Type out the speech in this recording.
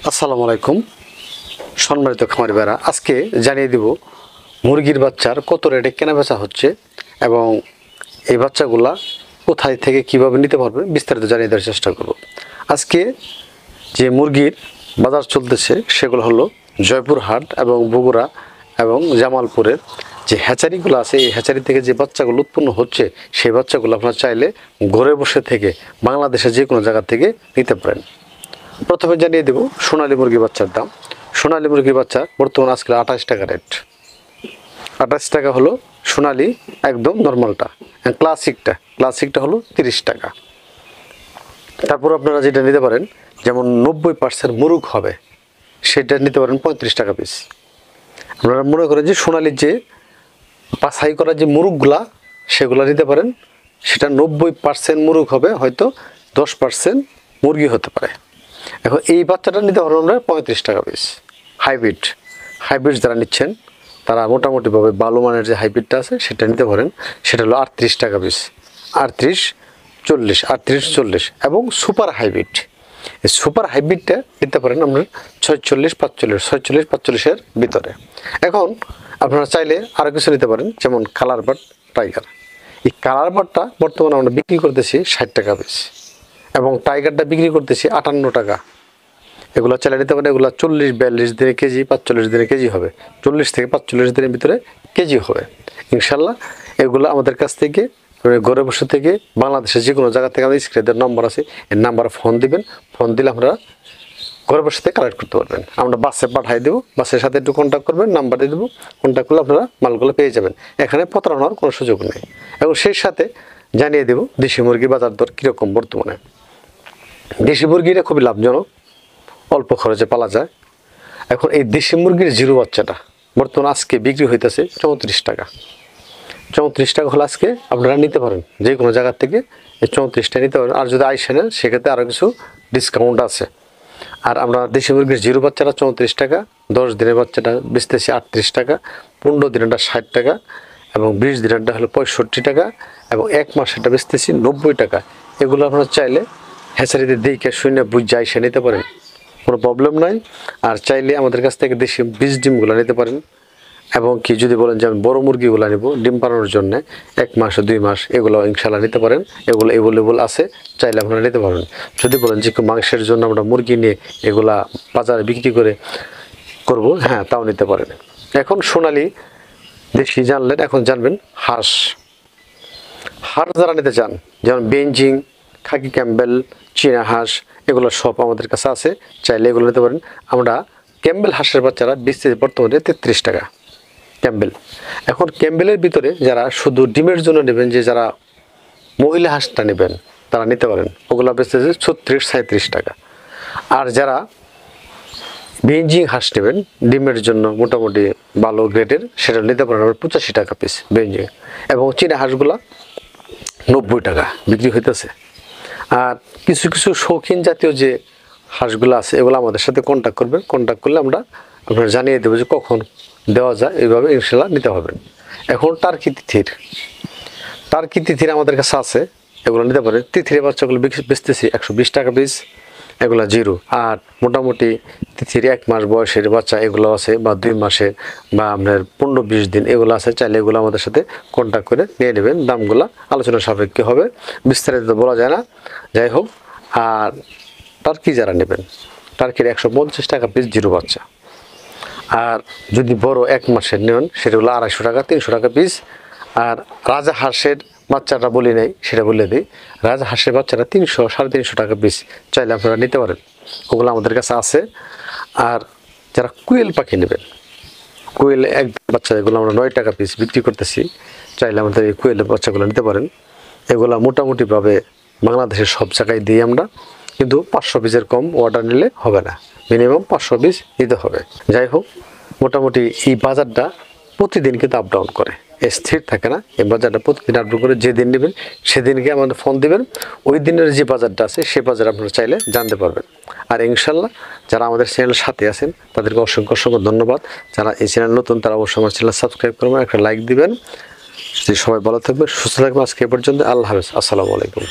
আসসালামু আলাইকুম সম্মানিত খামারি ভাইরা, আজকে জানিয়ে দিব মুরগির বাচ্চার কত রেটে কেনা বেচা হচ্ছে এবং এই বাচ্চাগুলা কোথায় থেকে কিভাবে নিতে পারবেন বিস্তারিত জানিয়ে দেওয়ার চেষ্টা করব। আজকে যে মুরগির বাজার চলতেছে সেগুলো হলো জয়পুরহাট এবং বগুড়া এবং জামালপুরের যে হ্যাচারিগুলো আছে, এই হ্যাচারি থেকে যে বাচ্চাগুলো উৎপন্ন হচ্ছে সেই বাচ্চাগুলো আপনারা চাইলে ঘরে বসে থেকে বাংলাদেশের যে কোনো জায়গা থেকে নিতে পারেন। প্রথমে জানিয়ে দেব সোনালী মুরগি বাচ্চার দাম। সোনালী মুরগির বাচ্চা বর্তমানে আজকে 28 টাকা রেট। 28 টাকা হলো সোনালী, একদম নর্মালটা। ক্লাসিকটা হলো 30 টাকা। তারপর আপনারা যেটা নিতে পারেন, যেমন 90% মুরগ হবে সেটা নিতে পারেন 35 টাকা পিস। আপনারা মনে করেন যে সোনালীর যে বাছাই করা যে মুরগগুলা সেগুলো নিতে পারেন, সেটা 90% মুরগ হবে, হয়তো 10% মুরগি হতে পারে। এখন এই বাচ্চাটা নিতে পারবেন আমরা 35 টাকা পিস। হাইব্রিড যারা নিচ্ছেন তারা মোটামুটিভাবে ভালো মানের যে হাইব্রিডটা আছে সেটা নিতে পারেন, সেটা হলো 38 টাকা পিস। 38-40 এবং সুপার হাইব্রিড, এই সুপার হাইব্রিডটা নিতে পারেন আমরা 46-45-46-45-এর ভিতরে। এখন আপনারা চাইলে আরও কিছু নিতে পারেন, যেমন কালার বাট, টাইগার। এই কালার বাটটা বর্তমানে আমরা বিক্রি করতেছি 60 টাকা পিস এবং টাইগারটা বিক্রি করতেছি 58 টাকা। এগুলো চাইলে নিতে পারেন। এগুলো 40-42 দিনে কেজি, 45 দিনে কেজি হবে, 40 থেকে 45 দিনের ভিতরে কেজি হবে ইনশাল্লাহ। এগুলো আমাদের কাছ থেকে ঘরে বসে থেকে বাংলাদেশের যে কোনো জায়গা থেকে আমাদের স্ক্রিনের নাম্বার আছে, এই নাম্বারে ফোন দিবেন। ফোন দিলে আমরা ঘরে বসে থেকে কালেক্ট করতে পারবেন। আমরা বাসে পাঠিয়ে দেবো, বাসের সাথে একটু কন্ট্যাক্ট করবেন, নাম্বার দিয়ে দেবো। কন্ট্যাক্ট করলে আপনারা মালগুলো পেয়ে যাবেন। এখানে প্রতারণার কোনো সুযোগ নেই। এবং সেই সাথে জানিয়ে দেবো দেশি মুরগির বাজার দর কীরকম বর্তমানে। দেশি মুরগিটা খুবই লাভজনক, অল্প খরচে পালা যায়। এখন এই দেশি মুরগির জিরো বাচ্চাটা বর্তমানে আজকে বিক্রি হইতেছে 34 টাকা। 34 টাকা হলে আজকে আপনারা নিতে পারেন যে কোনো জায়গার থেকে, এই 34টা নিতে পারেন। আর যদি আইসে নেন সেক্ষেত্রে আরও কিছু ডিসকাউন্ট আছে। আর আমরা দেশি মুরগির জিরো বাচ্চাটা 34 টাকা, 10 দিনের বাচ্চাটা বেচতেছি 38 টাকা, 15 দিনেরটা 60 টাকা এবং 20 দিনেরটা হলো 65 টাকা এবং 1 মাসেরটা বেচতেছি 90 টাকা। এগুলো আপনারা চাইলে হ্যাচারিতে দেখে শুনে বুঝে আইসে নিতে পারেন, কোনো প্রবলেম নাই। আর চাইলে আমাদের কাছ থেকে দেশি বীজ ডিমগুলো নিতে পারেন। এবং কি যদি বলেন যে আমি বড় মুরগিগুলো নেব ডিম পাড়ানোর জন্য 1 মাস 2 মাস, এগুলো ইনশাল্লাহ নিতে পারেন। এগুলো অ্যাভেলেবল আছে, চাইলে আপনারা নিতে পারবেন। যদি বলেন যে মাংসের জন্য আমরা মুরগি নিয়ে এগুলা বাজারে বিক্রি করব, হ্যাঁ, তাও নিতে পারেন। এখন সোনালী দেশি জানলেন, এখন জানবেন হাঁস যারা নিতে চান, যেমন বেঞ্জিং, খাকি ক্যাম্বেল, চীনা হাঁস, এগুলো সব আমাদের কাছে আছে, চাইলে এগুলো নিতে পারেন। আমরা ক্যাম্বেল হাঁসের বাচ্চারা বেচতেছি বর্তমানে 33 টাকা ক্যাম্বেল। এখন ক্যাম্বেলের ভিতরে যারা শুধু ডিমের জন্য নেবেন, যে যারা মহিলা হাঁসটা নেবেন তারা নিতে পারেন, ওগুলো বেচতেছে 36-37 টাকা। আর যারা বেঞ্জিং হাঁস নেবেন ডিমের জন্য মোটামুটি ভালো গ্রেডের, সেটা নিতে পারেন 85 টাকা পিস বেঞ্জিং। এবং চীনা হাঁসগুলা 90 টাকা বিক্রি হইতেছে। আর কিছু কিছু শৌখিন জাতীয় যে হাঁসগুলো আছে এগুলো আমাদের সাথে কন্ট্যাক্ট করবেন। কন্ট্যাক্ট করলে আমরা আপনারা জানিয়ে দেবো যে কখন দেওয়া যায়, এইভাবে ইনশাল্লাহ নিতে পারবেন। এখন টার্কি তিথির আমাদের কাছে আছে, এগুলো নিতে পারেন। তিথির বাচ্চাগুলো বেচতেছি 120 টাকা পিস, এগুলো জিরো। আর মোটামুটি তিথির 1 মাস বয়সের বাচ্চা এগুলো আছে, বা 2 মাসের, বা আপনার 15-20 দিন এগুলো আছে, চাইলে এগুলো আমাদের সাথে কন্ট্যাক্ট করে নিয়ে নেবেন। দামগুলো আলোচনা সাপেক্ষে হবে, বিস্তারিত বলা যায় না। যাই হোক, আর টার্কি যারা নেবেন, টার্কির 150 টাকা পিস জিরো বাচ্চা। আর যদি বড় 1 মাসের নেন সেটাগুলো 250 টাকা, 300 টাকা পিস। আর রাজা হাঁসের বাচ্চাটা বলি নাই, সেটা বলে দিই। রাজা হাঁসের বাচ্চাটা 300-350 টাকা পিস, চাইলে আপনারা নিতে পারেন, ওগুলো আমাদের কাছে আছে। আর যারা কুয়েল পাখি নেবেন, কুয়েল এক বাচ্চা, এগুলো আমরা 9 টাকা পিস বিক্রি করতেছি, চাইলে আমাদের এই কুয়েলের বাচ্চাগুলো নিতে পারেন। এগুলো মোটামুটিভাবে বাংলাদেশের সব জায়গায় দিই আমরা, কিন্তু 500 পিসের কম অর্ডার নিলে হবে না, মিনিমাম 500 পিস নিতে হবে। যাই হোক, মোটামুটি এই বাজারটা প্রতিদিন কিন্তু আপ ডাউন করে, স্থির থাকে না। এই বাজারটা প্রতিদিন আপ ডাউন করে, যেদিন নেবেন সেদিনকে আমাদের ফোন দেবেন, ওই দিনের যে বাজারটা আছে সেই বাজার আপনারা চাইলে জানতে পারবেন। আর ইনশাল্লাহ যারা আমাদের চ্যানেলের সাথে আছেন তাদেরকে অসংখ্য ধন্যবাদ। যারা এই চ্যানেল নতুন তারা অবশ্যই আমার চ্যানেল সাবস্ক্রাইব করবেন, একটা লাইক দিবেন। সবাই ভালো থাকবেন, সুস্থ থাকবেন। আজকে এ পর্যন্ত, আল্লাহ হাফেজ, আসসালামু আলাইকুম।